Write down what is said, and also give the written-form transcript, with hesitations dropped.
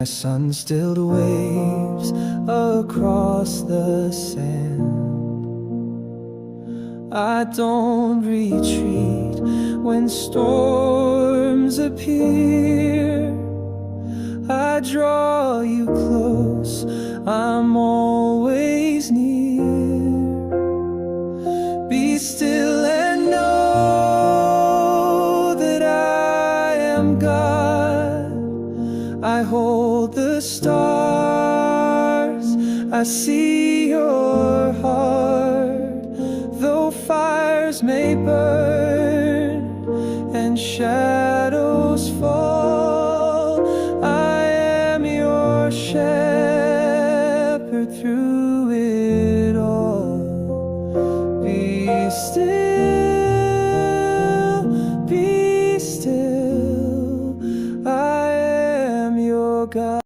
My sun-stilled waves across the sand. I don't retreat when storms appear. I draw you close, I'm always near. Be still and know that I am God. I hold the stars, I see your heart. Though fires may burn and shadows